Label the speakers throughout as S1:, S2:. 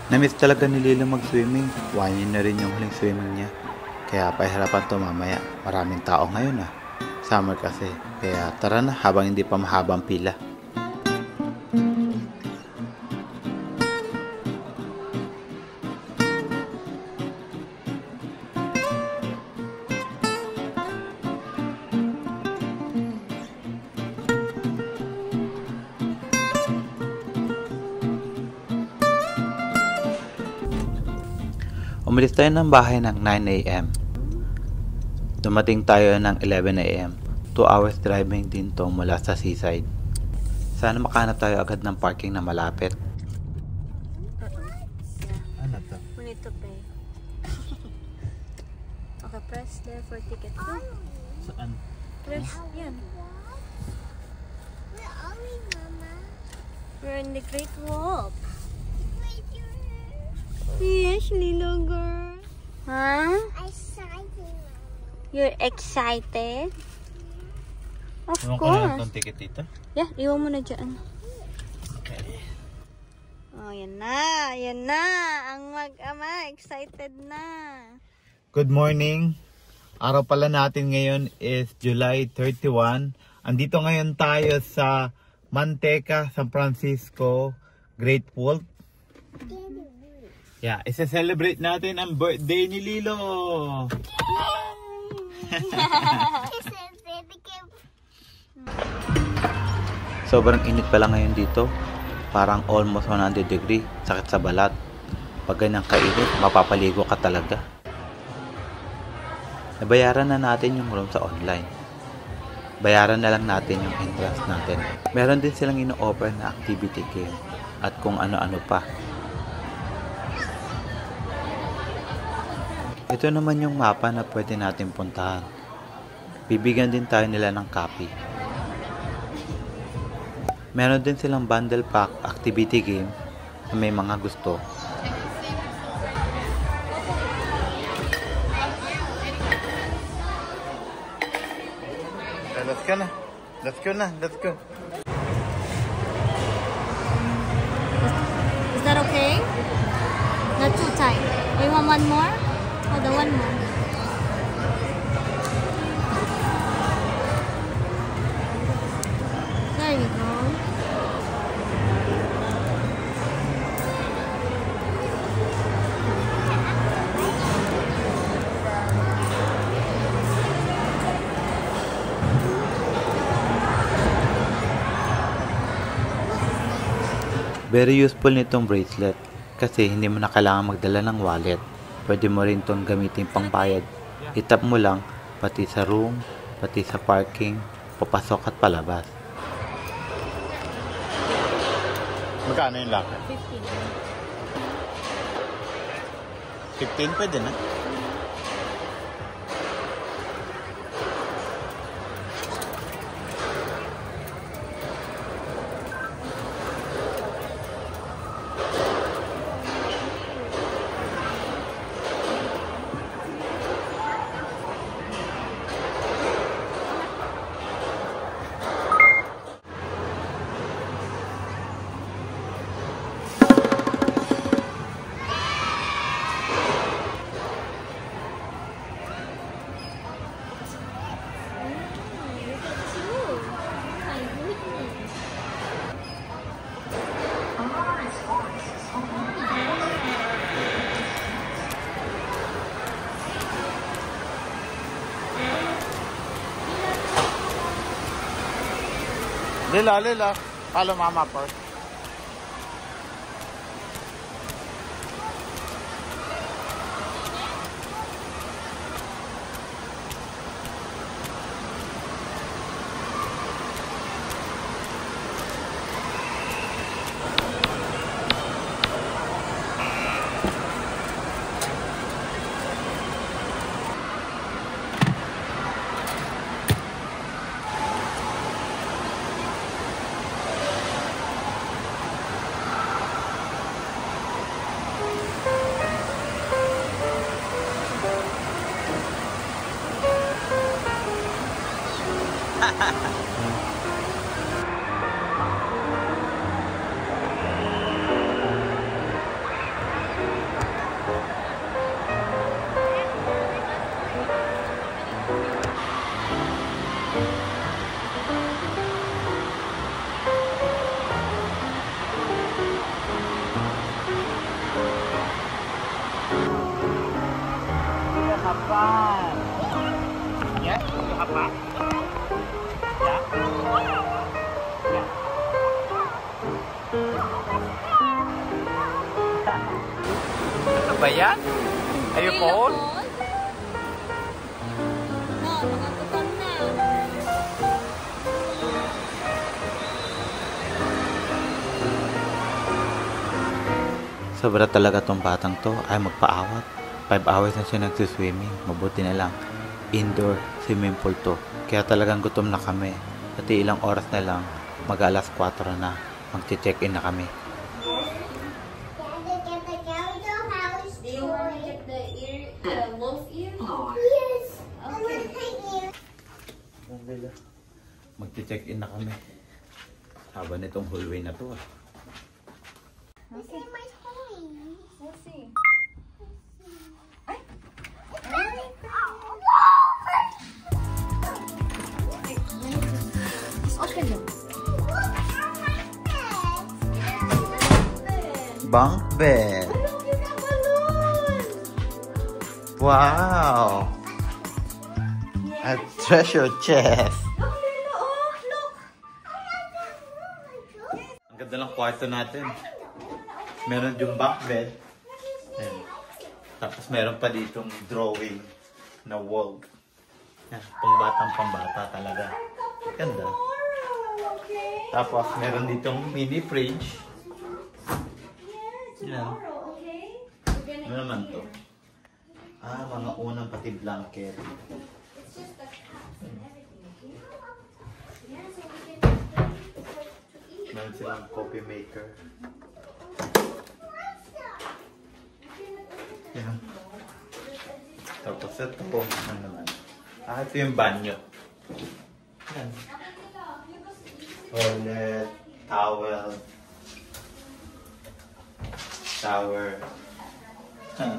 S1: Namiss talaga ni Lilo mag-swimming. 1 year na rin yung huling swimming niya. Kaya pahirapan to mamaya. Maraming tao ngayon ah. Summer kasi. Kaya tara na habang hindi pa mahabang pila. Umalis tayo ng bahay ng 9 AM. Dumating tayo ng 11 AM. 2 hours driving din to mula sa seaside. Sana makahanap tayo agad ng parking na malapit. Ano to?
S2: We need to pay. Okay, press there for ticket.
S1: Saan?
S2: Press, yan.
S3: Where are we, Mama?
S2: We're in the Great Wall. Yes, little girl. Huh?
S3: Exciting, Mama.
S2: You're excited? Of
S1: Iwan ko na lang
S2: course.
S1: itong ticket dito.
S2: Yeah, iwan mo na dyan.
S1: Okay.
S2: Oh, yan na. Yan na. Ang mag-ama. Excited na.
S1: Good morning. Araw pala natin ngayon is July 31. Andito ngayon tayo sa Manteca, San Francisco, Great Falls. Yeah, isa-celebrate natin ang birthday ni Lilo. Sobrang init pala ngayon dito. Parang almost 100 degree. Sakit sa balat. Pag ganyang kainit, mapapaligo ka talaga. Nabayaran na natin yung room sa online. Bayaran na lang natin yung entrance natin. Meron din silang ino-offer na activity game at kung ano-ano pa. Ito naman yung mapa na pwede natin puntahan. Bibigyan din tayo nila ng copy. Meron din silang bundle pack activity game na may mga gusto. Let's go na. Let's go na. Let's go.
S2: Is that okay? Not too tight. You want one more? Oh, the one more. There you go.
S1: Very useful nitong bracelet kasi hindi mo na kailangan magdala ng wallet. Pwede mo rin itong gamitin pang bayad. Itap mo lang pati sa room, pati sa parking, papasok at palabas. Magkano yung locker?
S2: 15.
S1: 15 pwede na. Lila. Follow Mama first. Ano ba yan? Are you cold?
S2: No, nakagutom na.
S1: Sobra talaga tong batang to ay magpaawat. 5 hours na siya nagsiswimming. Mabuti na lang. Indoor swimming pool to. Kaya talagang gutom na kami. Pati ilang oras na lang, mag-alas 4 na. Magche-check-in na kami.
S3: Do you want to get the wolf ear? Yes. Okay.
S1: Magche-check-in na kami. Haba nitong hallway na to.
S3: This is my toy.
S2: We'll see. Just open them.
S1: Bunk bed.
S2: Look, you got balloon.
S1: Wow! A treasure chest.
S2: Look, Lilo. Oh, look.
S1: Ang ganda ng kwarto natin. Meron yung bunk bed. Ayan. Tapos meron pa ditong drawing na wall. Yan, pambata talaga. Ganda.
S2: Okay.
S1: Tapos meron ditong mini fridge. Yan.
S2: Okay.
S1: Ano naman to? Mga unang pati blanket. Meron silang coffee maker. Yan. Tapos ito po, ano naman. Ito yung banyo. Yan. Toilet, towel, shower.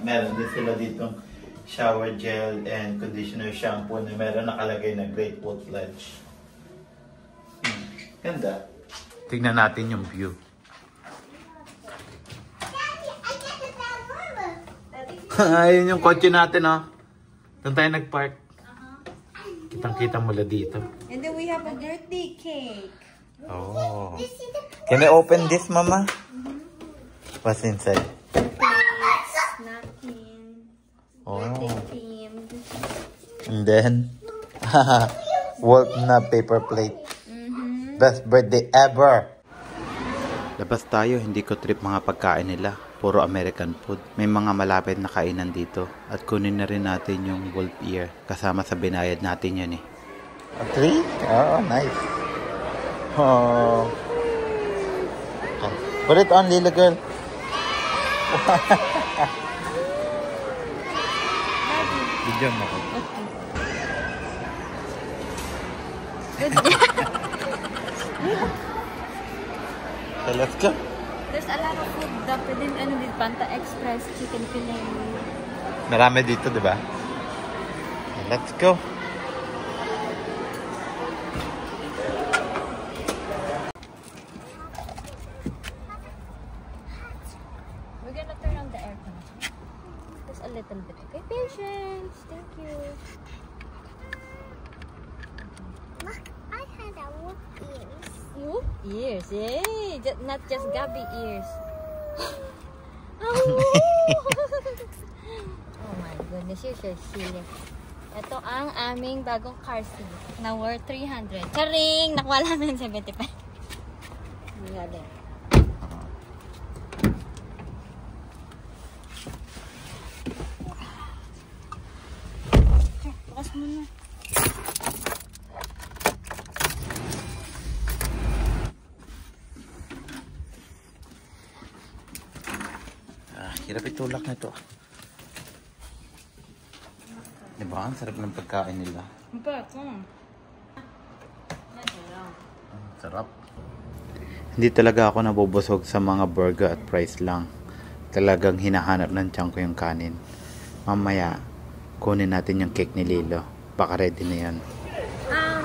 S1: Meron din sila ditong shower gel and conditioner shampoo na meron nakalagay na Great Wolf Lodge. Ganda. Tignan natin yung view. Ayun yung kotse natin, oh. Doon tayo nag-park. Kitang-kita mula dito.
S2: And then we have a birthday cake.
S1: Oh. Can I open this, Mama? What's inside?
S2: Plates, napkin,
S1: Oh.
S2: birthday themed.
S1: And then, Wolf na paper plate. Best birthday ever! Labas tayo, hindi ko trip mga pagkain nila. Puro American food. May mga malapit na kainan dito. At kunin na rin natin yung wolf ear. Kasama sa binayad natin yun eh. A tree? Oh, nice. Oh. Put it on, little girl. Video mo ko. So, let's go.
S2: There's a lot of food. Pwede din Panta Express, chicken fillet.
S1: Marami dito, di ba? Let's go.
S2: We're gonna turn on the aircon. Just a little bit. Okay, patience. Thank you.
S3: Look, I had a wolf ears.
S2: Whoop ears. Yay! Not just Gabby ears. Oh my goodness, you're so silly. Ito ang aming bagong car seat na worth 300. Charing! Nakuha namin 75. Nga din. Bukas mo na.
S1: Hirap itulak na ito. Diba? Ang sarap ng pagkain nila. Sarap. Hindi talaga ako nabubusog sa mga burger at fries lang. Talagang hinahanap ng tiyan ko yung kanin. Mamaya, kunin natin yung cake ni Lilo. Baka ready na yan.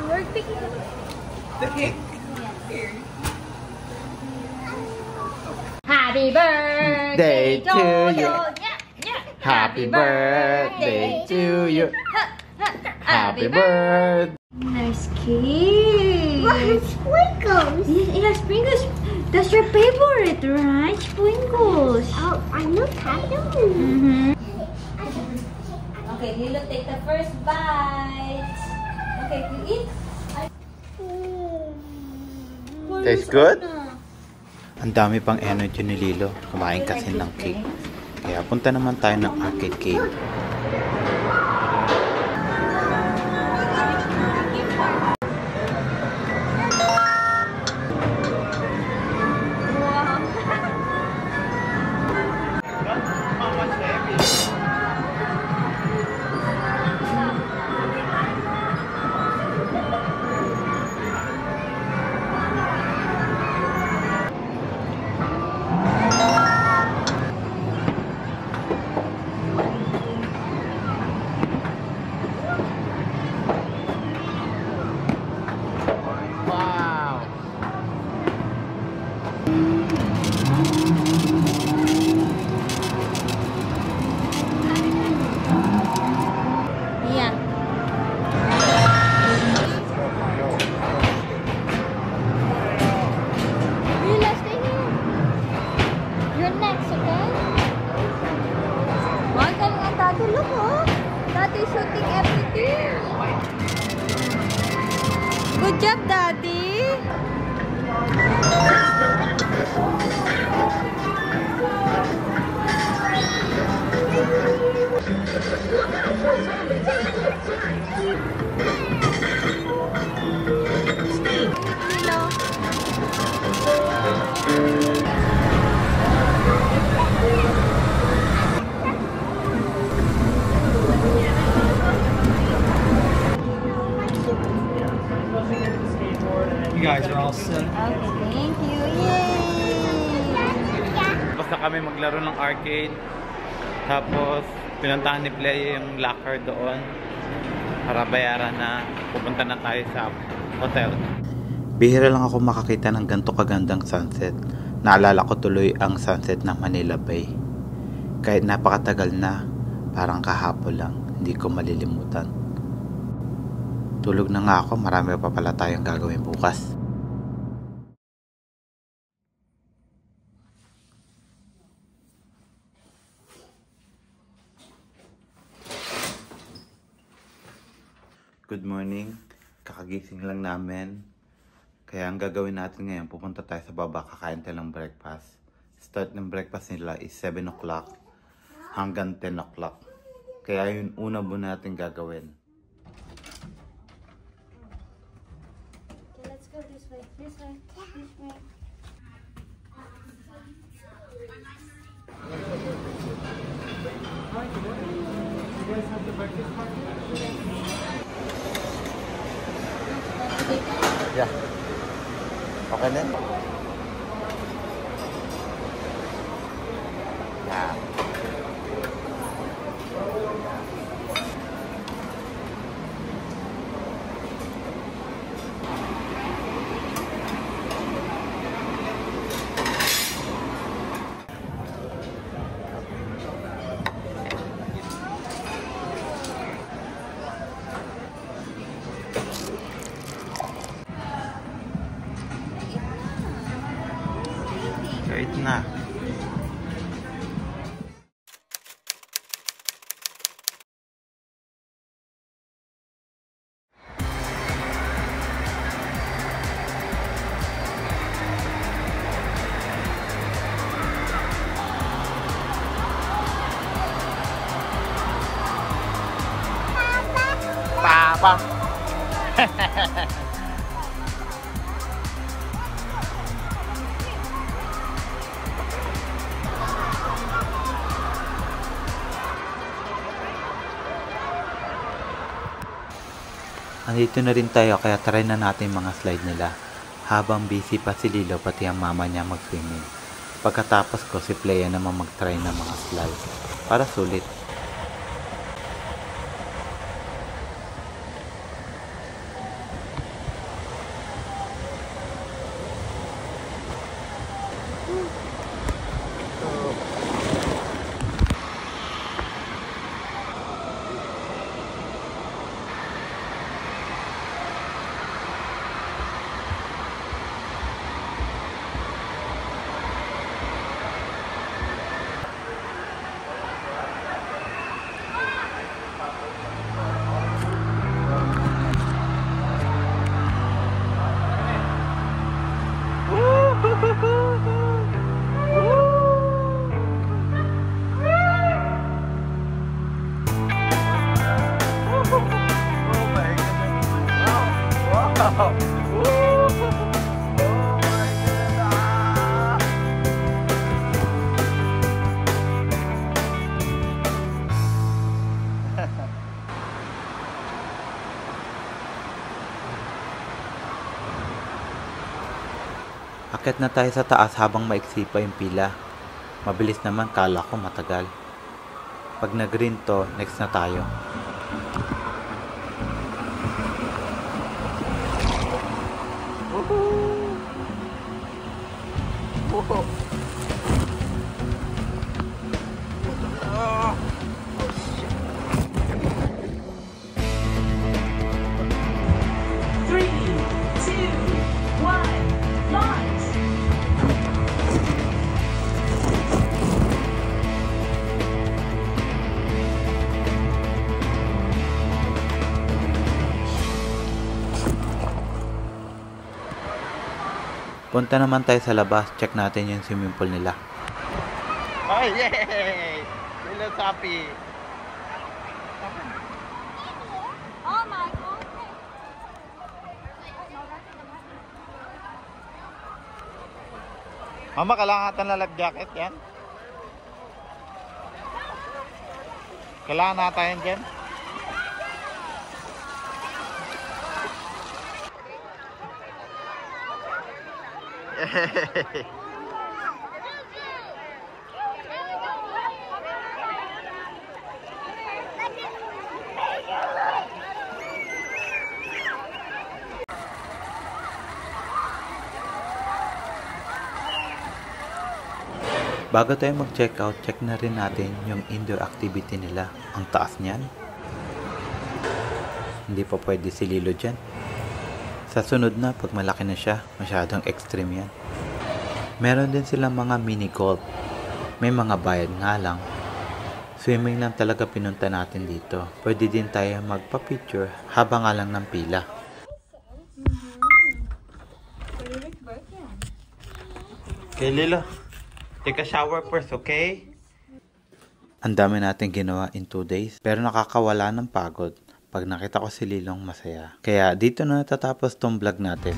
S2: We're picking up
S1: The cake?
S2: Happy birthday
S1: Day to you.
S2: Yeah, yeah.
S1: Happy birthday to you. Happy birthday.
S2: Nice cake.
S3: Look, sprinkles.
S2: Yeah, sprinkles. That's your favorite, right? Sprinkles.
S3: Oh, I know that.
S2: Mm-hmm. Okay, Lilo, take the first bite. Okay, you eat.
S1: Tastes good? Ang dami pang energy ni Lilo. Kumain kasi ng cake. Kaya punta naman tayo ng arcade cave.
S2: Yeah. Lila, stay here. You're next, okay? Wag ka nga, Daddy. Look, oh. Daddy shooting everything. Good job, Daddy. Hello.
S4: You guys are all set.
S2: Okay, thank you. Yay!
S1: Tapos na kami maglaro ng arcade. Tapos pinuntahan ni Play yung locker doon para bayaran na pupunta na tayo sa hotel. Bihira lang ako makakita ng ganito kagandang sunset. Naalala ko tuloy ang sunset ng Manila Bay. Kahit napakatagal na, parang kahapon lang, hindi ko malilimutan. Tulog na nga ako, marami pa pala tayong gagawin bukas. Good morning. Kakagising lang namin. Kaya ang gagawin natin ngayon, pupunta tayo sa baba, kakain tayo ng breakfast. Start ng breakfast nila is 7 o'clock hanggang 10 o'clock. Kaya yun una muna natin gagawin.
S2: Okay, let's go this way. This way. This way.
S1: Yeah. Okay then? Yeah. Kahit na. Papa. Andito na rin tayo kaya try na natin mga slide nila. Habang busy pa si Lilo pati ang mama niya mag-swimming. Pagkatapos ko si Playa naman mag-try ng mga slide. Para sulit. Aakyat na tayo sa taas habang maiksi pa yung pila. Mabilis naman, kala ko matagal. Pag nag-green to, next na tayo. Punta naman tayo sa labas, check natin yung swimming pool nila.
S4: Oh, yay! Lilo Sapi!
S2: Oh my God!
S4: Mama, kailangan natin na life jacket yan? Kailangan natin yan dyan?
S1: Bago tayo mag-check out, check na rin natin yung indoor activity nila. Ang taas niyan. Hindi pa pwede si Lilo dyan. Sa sunod na, pag malaki na siya, masyadong extreme yan. Meron din silang mga mini golf. May mga bayad nga lang. Swimming lang talaga pinunta natin dito. Pwede din tayo magpa-picture habang nga lang ng pila.
S4: Okay, Lilo. Take a shower first, okay?
S1: Ang dami natin ginawa in 2 days, pero nakakawala ng pagod pag nakita ko si Lilong masaya. Kaya dito na natatapos tong vlog natin.